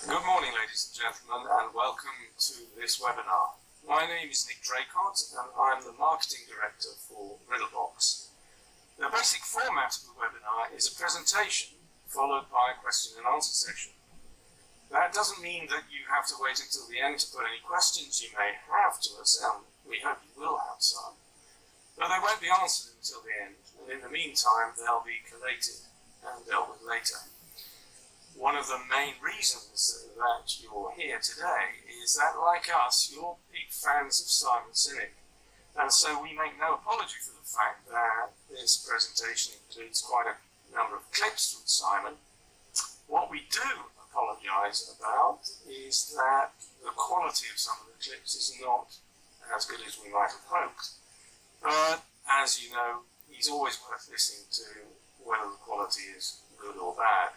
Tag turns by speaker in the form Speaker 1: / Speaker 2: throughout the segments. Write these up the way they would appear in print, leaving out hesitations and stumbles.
Speaker 1: Good morning, ladies and gentlemen, and welcome to this webinar. My name is Nick Draycott, and I'm the Marketing Director for Riddlebox. The basic format of the webinar is a presentation followed by a question and answer session. That doesn't mean that you have to wait until the end to put any questions you may have to us, and we hope you will have some, but they won't be answered until the end, and in the meantime they'll be collated and dealt with later. One of the main reasons that you're here today is that, like us, you're big fans of Simon Sinek, and so we make no apology for the fact that this presentation includes quite a number of clips from Simon. What we do apologise about is that the quality of some of the clips is not as good as we might have hoped, but as you know, he's always worth listening to, whether the quality is good or bad.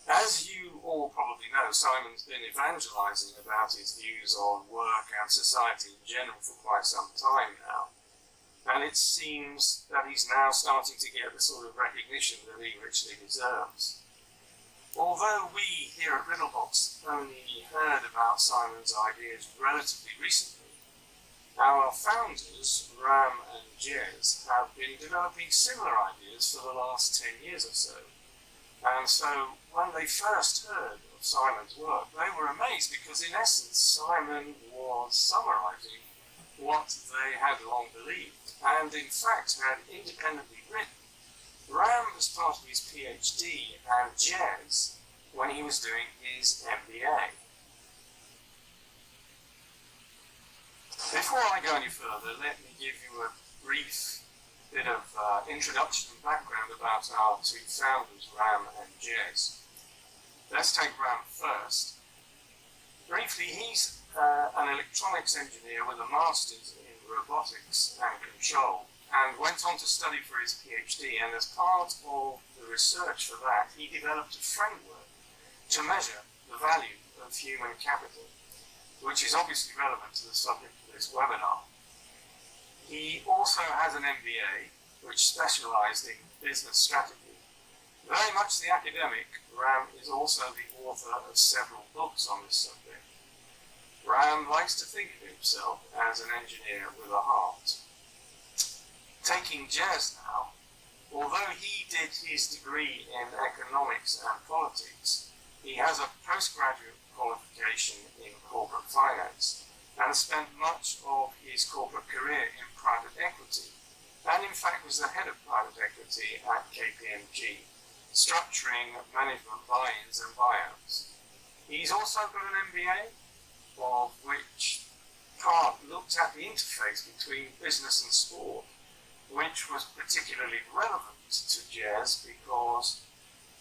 Speaker 1: As you all probably know, Simon's been evangelising about his views on work and society in general for quite some time now, and it seems that he's now starting to get the sort of recognition that he richly deserves. Although we here at Riddlebox only heard about Simon's ideas relatively recently, our founders, Ram and Jez, have been developing similar ideas for the last 10 years or so. And so when they first heard of Simon's work, they were amazed because in essence Simon was summarising what they had long believed and in fact had independently written. Ram as part of his PhD and Jez when he was doing his MBA. Before I go any further, let me give you a brief bit of introduction and background about our two founders, Ram and Jez. Let's take Ram first. Briefly, he's an electronics engineer with a master's in robotics and control, and went on to study for his PhD, and as part of the research for that, he developed a framework to measure the value of human capital, which is obviously relevant to the subject of this webinar. He also has an MBA, which specialised in business strategy. Very much the academic, Ram is also the author of several books on this subject. Ram likes to think of himself as an engineer with a heart. Taking Jez now, although he did his degree in economics and politics, he has a postgraduate qualification in corporate finance and spent much of his corporate career in private equity, and in fact was the head of private equity at KPMG, structuring management buy-ins and buyouts. He's also got an MBA, of which part looked at the interface between business and sport, which was particularly relevant to Jez because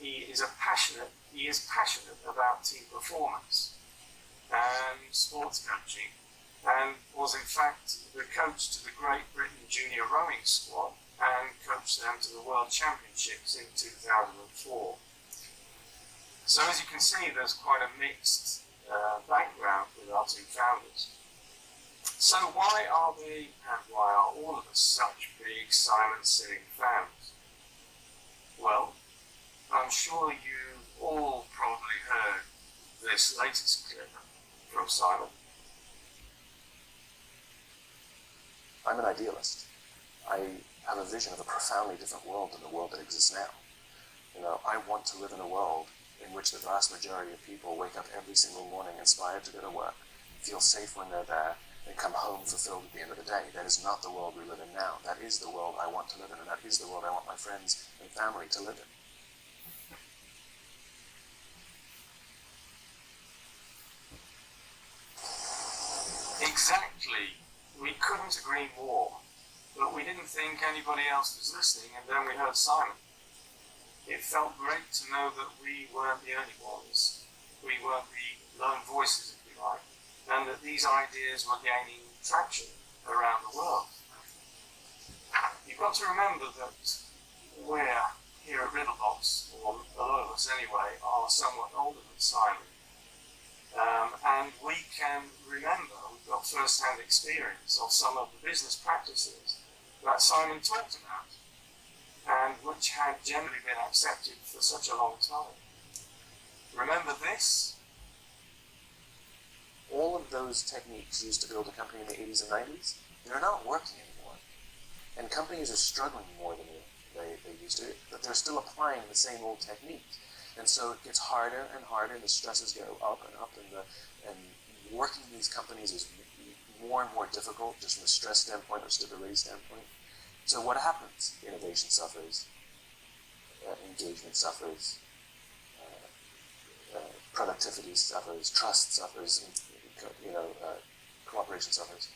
Speaker 1: he is passionate about team performance and sports coaching, and was in fact the coach to the Great Britain junior rowing squad and coached them to the World Championships in 2004. So as you can see, there's quite a mixed background with our two founders. So why are they, and why are all of us, such big Simon Sinek fans? Well, I'm sure you've all probably heard this latest clip from Simon.
Speaker 2: I'm an idealist. I have a vision of a profoundly different world than the world that exists now. I want to live in a world in which the vast majority of people wake up every single morning inspired to go to work, feel safe when they're there, and come home fulfilled at the end of the day. That is not the world we live in now. That is the world I want to live in, and that is the world I want my friends and family to live in.
Speaker 1: Exactly. We couldn't agree more, but we didn't think anybody else was listening, and then we heard Simon. It felt great to know that we weren't the only ones. We weren't the lone voices, if you like, and that these ideas were gaining traction around the world. You've got to remember that we're here at Riddlebox, or a lot of us anyway, are somewhat older than Simon. And we can remember, we've got first-hand experience of some of the business practices that Simon talked about, and which had generally been accepted for such a long time. Remember this?
Speaker 2: All of those techniques used to build a company in the 80s and 90s, they're not working anymore. And companies are struggling more than they used to, but they're still applying the same old techniques. And so it gets harder and harder, and the stresses go up and up, and working in these companies is more and more difficult just from a stress standpoint or stability standpoint. So what happens? Innovation suffers, engagement suffers, productivity suffers, trust suffers, cooperation suffers.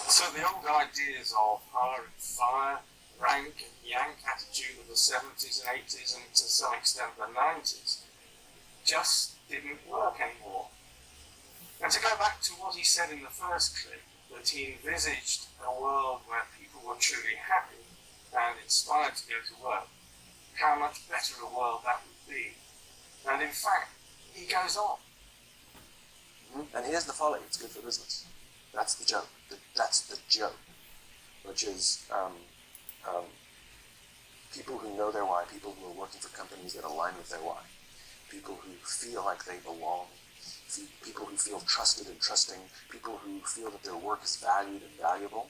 Speaker 1: So the old ideas of hire and fire, rank and yank attitude of the 70s and 80s and to some extent the 90s just didn't work anymore. And to go back to what he said in the first clip, that he envisaged a world where people were truly happy and inspired to go to work, how much better a world that would be. And in fact, he goes on.
Speaker 2: And here's the folly, it's good for business. That's the joke. That's the joke, which is people who know their why, people who are working for companies that align with their why, people who feel like they belong, people who feel trusted and trusting, people who feel that their work is valued and valuable,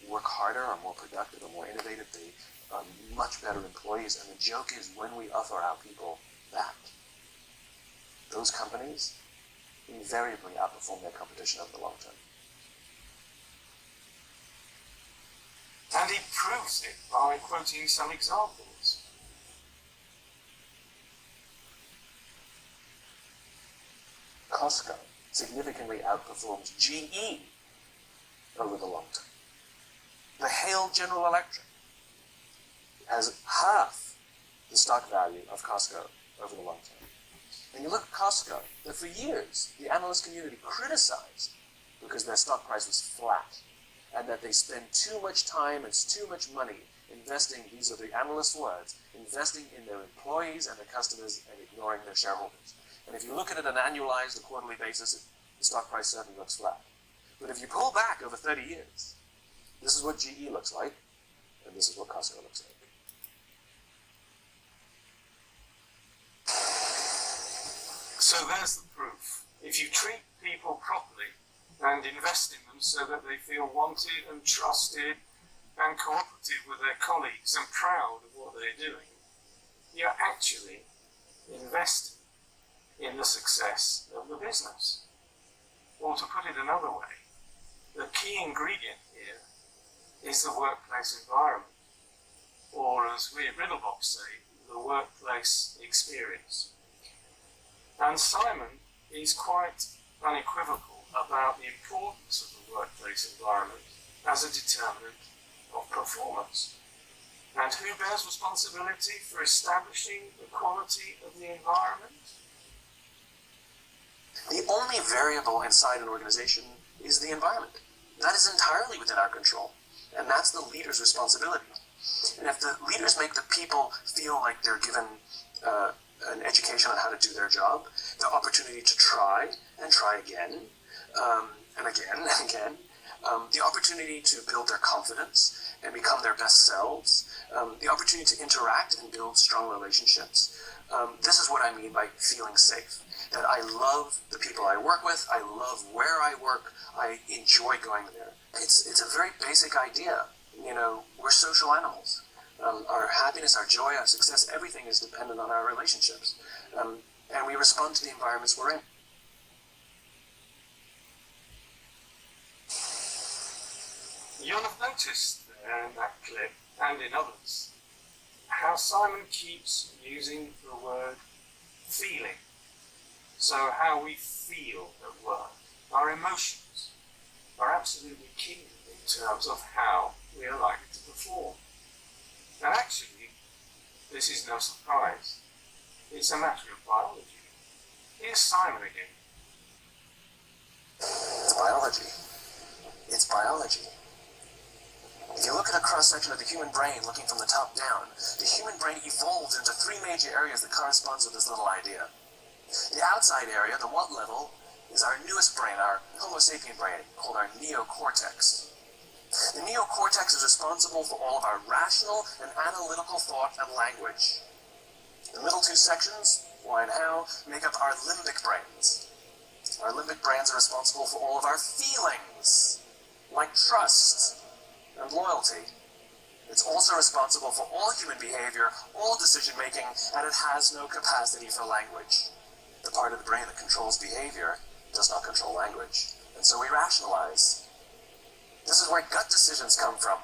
Speaker 2: work harder, are more productive, are more innovative, they are much better employees. And the joke is when we offer our people that, those companies invariably outperform their competition over the long term.
Speaker 1: And he proves it by quoting some examples.
Speaker 2: Costco significantly outperforms GE over the long term. The Hale General Electric has half the stock value of Costco over the long term. And you look at Costco, that for years the analyst community criticized because their stock price was flat and that they spend too much time and too much money investing, these are the analysts' words, investing in their employees and their customers and ignoring their shareholders. And if you look at it on an annualized or quarterly basis, the stock price certainly looks flat. But if you pull back over 30 years, this is what GE looks like, and this is what Costco looks like.
Speaker 1: So there's the proof. If you treat people properly and invest in them so that they feel wanted and trusted and cooperative with their colleagues and proud of what they're doing, you're actually investing in the success of the business. Or to put it another way, the key ingredient here is the workplace environment, or as we at Riddlebox say, the workplace experience. And Simon is quite unequivocal about the importance of the workplace environment as a determinant of performance. And who bears responsibility for establishing the quality of the environment?
Speaker 2: The only variable inside an organization is the environment. That is entirely within our control, and that's the leader's responsibility. And if the leaders make the people feel like they're given an education on how to do their job, the opportunity to try and try again, and again and again, the opportunity to build their confidence and become their best selves, the opportunity to interact and build strong relationships. This is what I mean by feeling safe. That I love the people I work with, I love where I work, I enjoy going there. It's a very basic idea. You know, we're social animals. Our happiness, our joy, our success, everything is dependent on our relationships. And we respond to the environments we're in.
Speaker 1: You'll have noticed there in that clip, and in others, how Simon keeps using the word feeling. So how we feel at work, our emotions, are absolutely key in terms of how we are likely to perform. And actually, this is no surprise. It's a matter of biology. Here's Simon again.
Speaker 2: It's biology. It's biology. If you look at a cross-section of the human brain looking from the top down, the human brain evolves into three major areas that corresponds with this little idea. The outside area, the what level, is our newest brain, our Homo sapien brain, called our neocortex. The neocortex is responsible for all of our rational and analytical thought and language. The middle two sections, why and how, make up our limbic brains. Our limbic brains are responsible for all of our feelings, like trust and loyalty. It's also responsible for all human behavior, all decision-making, and it has no capacity for language. The part of the brain that controls behavior does not control language, and so we rationalize. This is where gut decisions come from.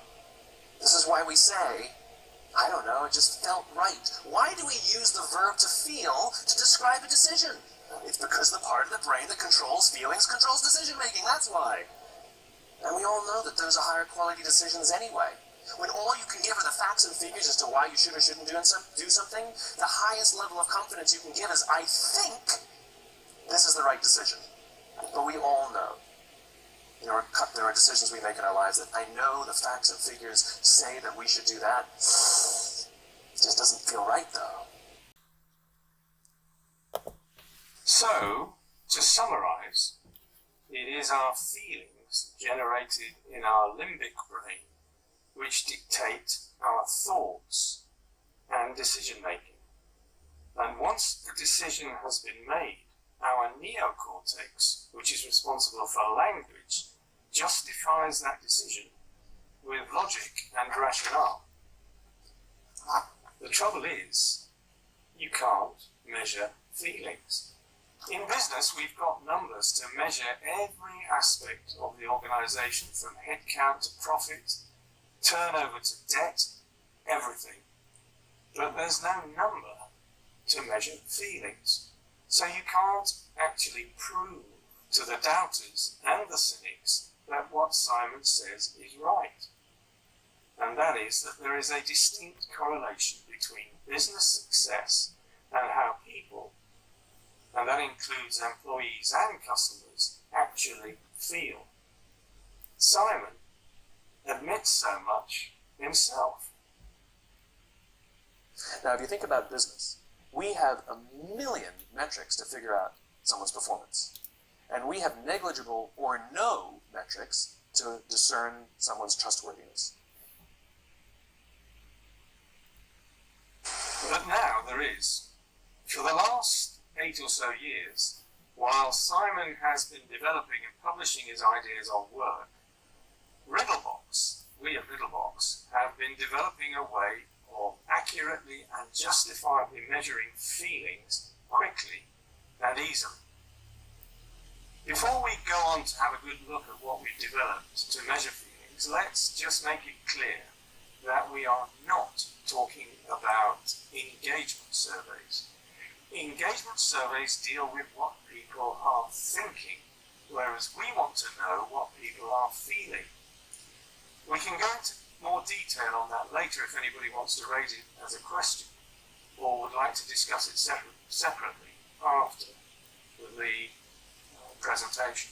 Speaker 2: This is why we say, I don't know, it just felt right. Why do we use the verb to feel to describe a decision? It's because the part of the brain that controls feelings controls decision-making, that's why. And we all know that those are higher quality decisions anyway. When all you can give are the facts and figures as to why you should or shouldn't do something, the highest level of confidence you can give is, I think this is the right decision. But we all know. There are decisions we make in our lives that I know the facts and figures say that we should do that. It just doesn't feel right, though.
Speaker 1: So, to summarize, it is our feelings generated in our limbic brain which dictate our thoughts and decision-making. And once the decision has been made, our neocortex, which is responsible for language, justifies that decision with logic and rationale. The trouble is, you can't measure feelings. In business, we've got numbers to measure every aspect of the organization, from headcount to profit, turnover to debt, everything. But there's no number to measure feelings. So you can't actually prove to the doubters and the cynics that what Simon says is right. And that is that there is a distinct correlation between business success and how people, and that includes employees and customers, actually feel. Simon admits so much himself.
Speaker 2: Now, if you think about business, we have a million metrics to figure out someone's performance. And we have negligible or no metrics to discern someone's trustworthiness.
Speaker 1: But now there is. For the last 8 or so years, while Simon has been developing and publishing his ideas on work, we at Riddlebox have been developing a way of accurately and justifiably measuring feelings quickly and easily. Before we go on to have a good look at what we've developed to measure feelings, let's just make it clear that we are not talking about engagement surveys. Engagement surveys deal with what people are thinking, whereas we want to know what people are feeling. We can go into more detail on that later if anybody wants to raise it as a question, or would like to discuss it separately after the presentation.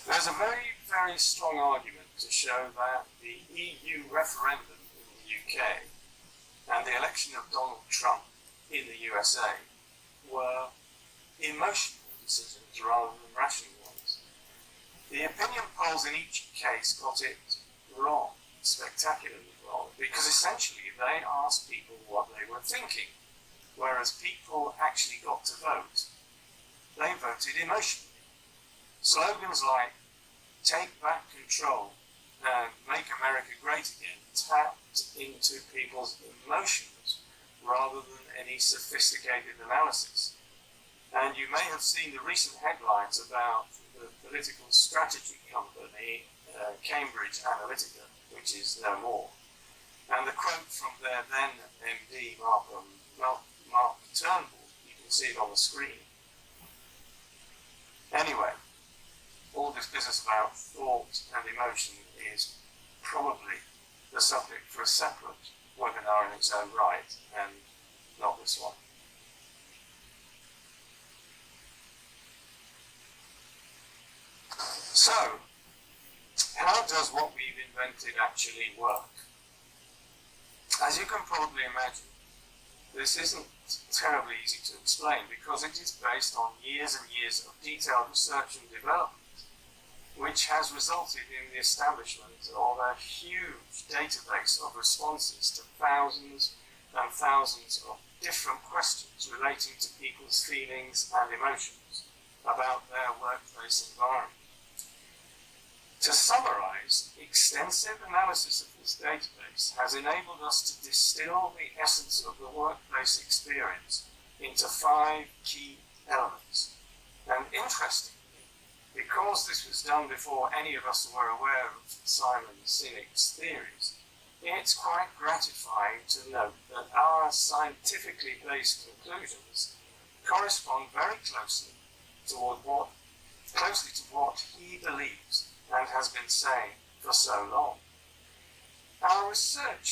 Speaker 1: There's a very, very strong argument to show that the EU referendum in the UK and the election of Donald Trump in the USA were emotional decisions rather than rational ones. The opinion polls in each case got it wrong, spectacularly wrong, because essentially they asked people what they were thinking, whereas people actually got to vote. They voted emotionally. Slogans like "Take back control" and "Make America great again" tapped into people's emotions rather than any sophisticated analysis. And you may have seen the recent headlines about the political strategy company Cambridge Analytica, which is no more. And the quote from their then MD, Mark Turnbull, you can see it on the screen. Anyway, all this business about thought and emotion is probably the subject for a separate webinar in its own right, and not this one. So, how does what we've invented actually work? As you can probably imagine, this isn't terribly easy to explain because it is based on years and years of detailed research and development, which has resulted in the establishment of a huge database of responses to thousands and thousands of different questions relating to people's feelings and emotions about their workplace environment. To summarize, extensive analysis of this database has enabled us to distill the essence of the workplace experience into 5 key elements. And interestingly, because this was done before any of us were aware of Simon Sinek's theories, it's quite gratifying to note that our scientifically based conclusions correspond very closely to what he believes and has been saying for so long. Our research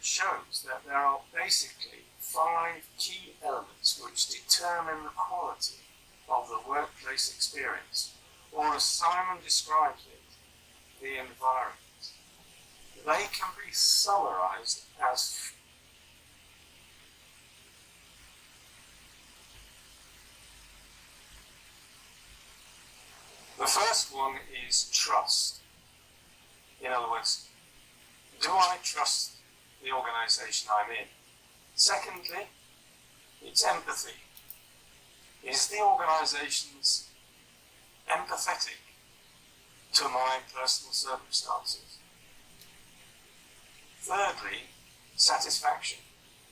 Speaker 1: shows that there are basically 5 key elements which determine the quality of the workplace experience, or as Simon describes it, the environment. They can be summarized as the first one is trust. In other words, do I trust the organization I'm in? Secondly, it's empathy. Is the organization's empathetic to my personal circumstances? Thirdly, satisfaction.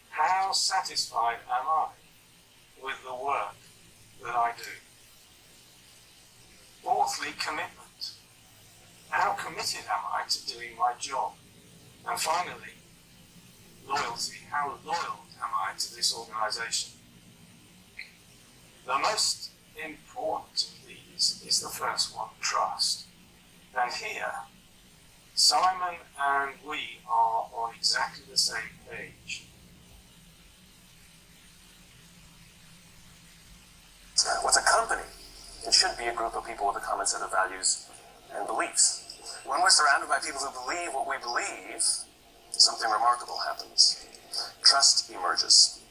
Speaker 1: How satisfied am I with the work that I do? Fourthly, commitment. How committed am I to doing my job? And finally, loyalty. How loyal am I to this organization? The most important of these is the first one, trust. And here, Simon and we are on exactly the same page.
Speaker 2: What's a company? It should be a group of people with a common set of values and beliefs. When we're surrounded by people who believe what we believe, something remarkable happens. Trust emerges.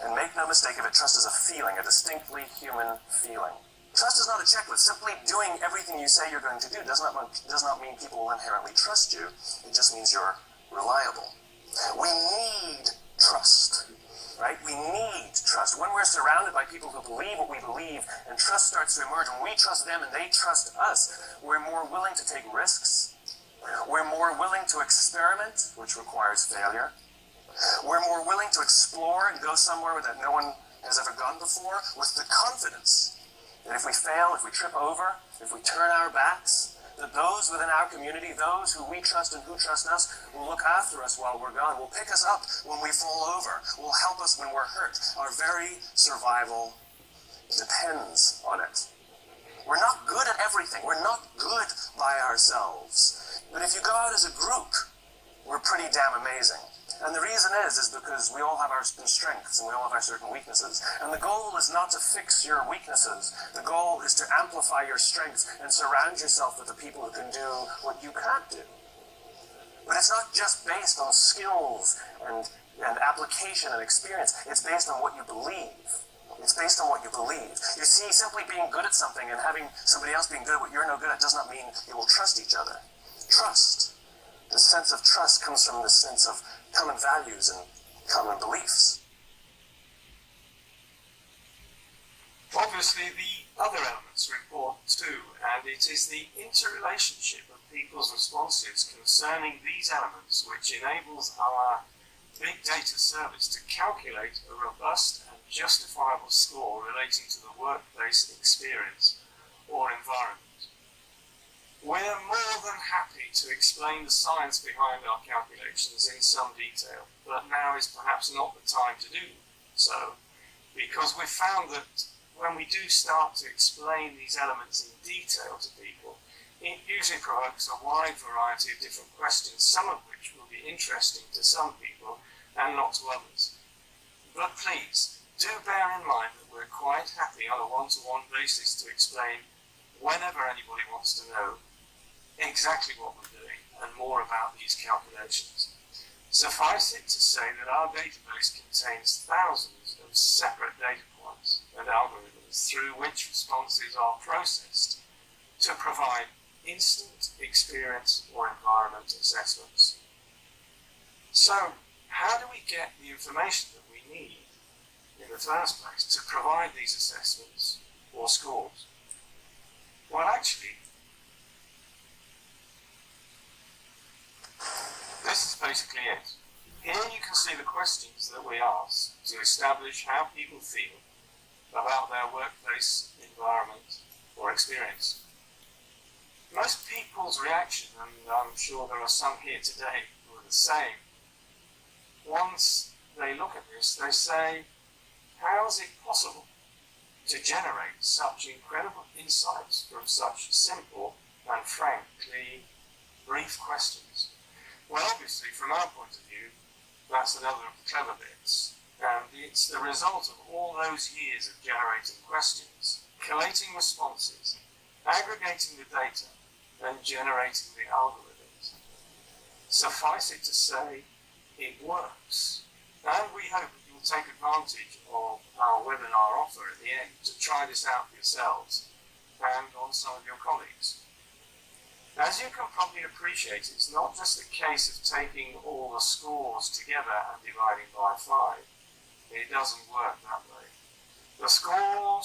Speaker 2: And make no mistake of it, trust is a feeling, a distinctly human feeling. Trust is not a checklist. Simply doing everything you say you're going to do does not mean people will inherently trust you. It just means you're reliable. We need trust, right? We need trust. When we're surrounded by people who believe what we believe and trust starts to emerge, when we trust them and they trust us, we're more willing to take risks. We're more willing to experiment, which requires failure. We're more willing to explore and go somewhere that no one has ever gone before with the confidence that if we fail, if we trip over, if we turn our backs, that those within our community, those who we trust and who trust us, will look after us while we're gone, will pick us up when we fall over, will help us when we're hurt. Our very survival depends on it. We're not good at everything. We're not good by ourselves. But if you go out as a group, we're pretty damn amazing. And the reason is because we all have our strengths and we all have our certain weaknesses. And the goal is not to fix your weaknesses. The goal is to amplify your strengths and surround yourself with the people who can do what you can't do. But it's not just based on skills and application and experience. It's based on what you believe. It's based on what you believe. You see, simply being good at something and having somebody else being good at what you're no good at does not mean you will trust each other. Trust. The sense of trust comes from the sense of common values and common beliefs.
Speaker 1: Obviously, the other elements are important too, and it is the interrelationship of people's responses concerning these elements which enables our big data service to calculate a robust and justifiable score relating to the workplace experience or environment. We're more than happy to explain the science behind our calculations in some detail, but now is perhaps not the time to do so, because we've found that when we do start to explain these elements in detail to people, it usually provokes a wide variety of different questions, some of which will be interesting to some people and not to others. But please, do bear in mind that we're quite happy on a one-to-one basis to explain whenever anybody wants to know exactly what we're doing and more about these calculations. Suffice it to say that our database contains thousands of separate data points and algorithms through which responses are processed to provide instant experience or environment assessments. So, how do we get the information that we need in the first place to provide these assessments or scores? Well, actually, this is basically it. Here you can see the questions that we ask to establish how people feel about their workplace environment or experience. Most people's reaction, and I'm sure there are some here today who are the same, once they look at this, they say, how is it possible to generate such incredible insights from such simple and frankly brief questions? Well, obviously, from our point of view, that's another of the clever bits, and it's the result of all those years of generating questions, collating responses, aggregating the data, and generating the algorithms. Suffice it to say, it works, and we hope that you'll take advantage of our webinar offer at the end to try this out for yourselves and on some of your colleagues. As you can probably appreciate, it's not just a case of taking all the scores together and dividing by 5. It doesn't work that way. The score,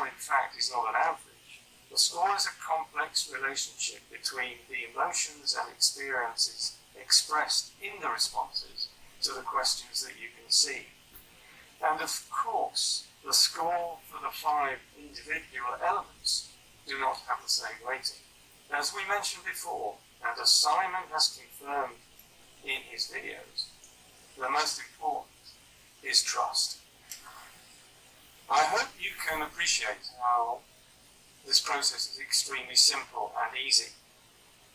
Speaker 1: in fact, is not an average. The score is a complex relationship between the emotions and experiences expressed in the responses to the questions that you can see. And of course, the score for the 5 individual elements do not have the same weighting. As we mentioned before, and as Simon has confirmed in his videos, the most important is trust. I hope you can appreciate how this process is extremely simple and easy,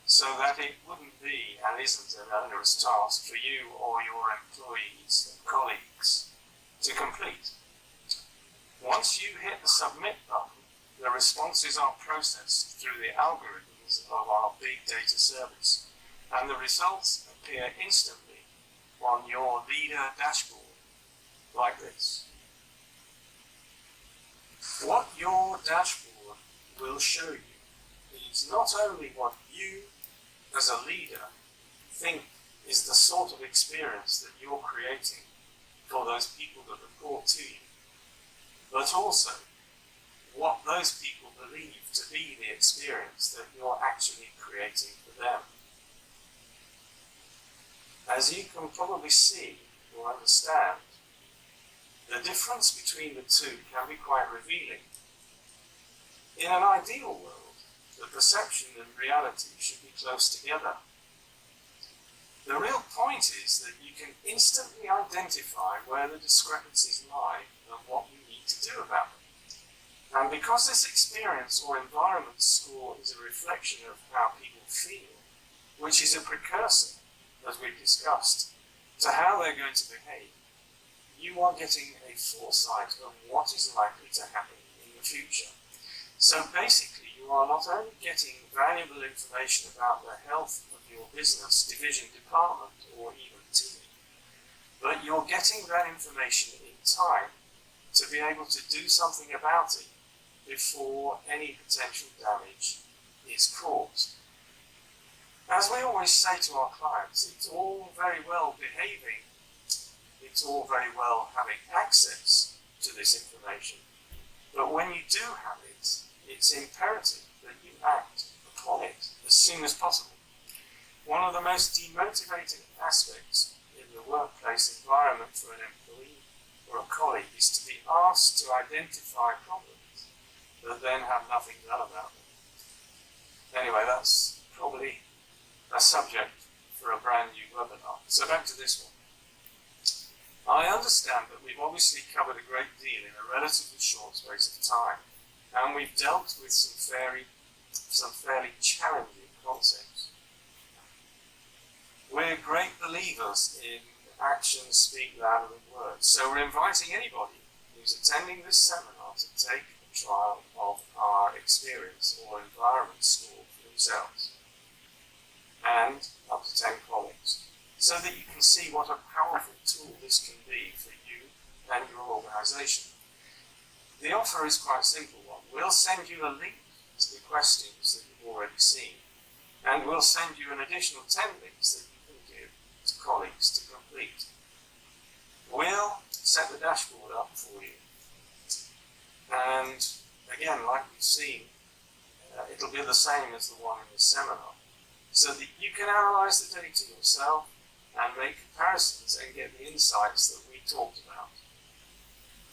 Speaker 1: so that it wouldn't be and isn't an onerous task for you or your employees and colleagues to complete. Once you hit the submit button, the responses are processed through the algorithms of our big data service, and the results appear instantly on your leader dashboard, like this. What your dashboard will show you is not only what you, as a leader, think is the sort of experience that you're creating for those people that report to you, but also what those people believe to be the experience that you're actually creating for them. As you can probably see or understand, the difference between the two can be quite revealing. In an ideal world, the perception and reality should be close together. The real point is that you can instantly identify where the discrepancies lie and what you need to do about them. And because this experience or environment score is a reflection of how people feel, which is a precursor, as we've discussed, to how they're going to behave, you are getting a foresight of what is likely to happen in the future. So basically, you are not only getting valuable information about the health of your business, division, department, or even team, but you're getting that information in time to be able to do something about it before any potential damage is caused. As we always say to our clients, it's all very well behaving, it's all very well having access to this information, but when you do have it, it's imperative that you act upon it as soon as possible. One of the most demotivating aspects in the workplace environment for an employee or a colleague is to be asked to identify problems but then have nothing done about them. Anyway, that's probably a subject for a brand new webinar. So back to this one. I understand that we've obviously covered a great deal in a relatively short space of time, and we've dealt with some fairly challenging concepts. We're great believers in actions speak louder than words, so we're inviting anybody who's attending this seminar to take a trial of our experience or environment score for themselves, and up to 10 colleagues. so that you can see what a powerful tool this can be for you and your organisation. The offer is quite a simple one. We'll send you a link to the questions that you've already seen, and we'll send you an additional 10 links that you can give to colleagues to complete. We'll set the dashboard up for you, and again, like we've seen, it'll be the same as the one in the seminar, so that you can analyse the data yourself and make comparisons and get the insights that we talked about.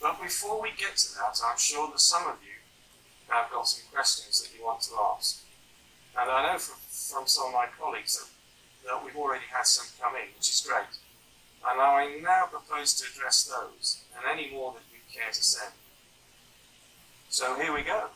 Speaker 1: But before we get to that, I'm sure that some of you have got some questions that you want to ask. And I know from some of my colleagues that we've already had some come in, which is great. And I now propose to address those and any more that you care to send. So here we go.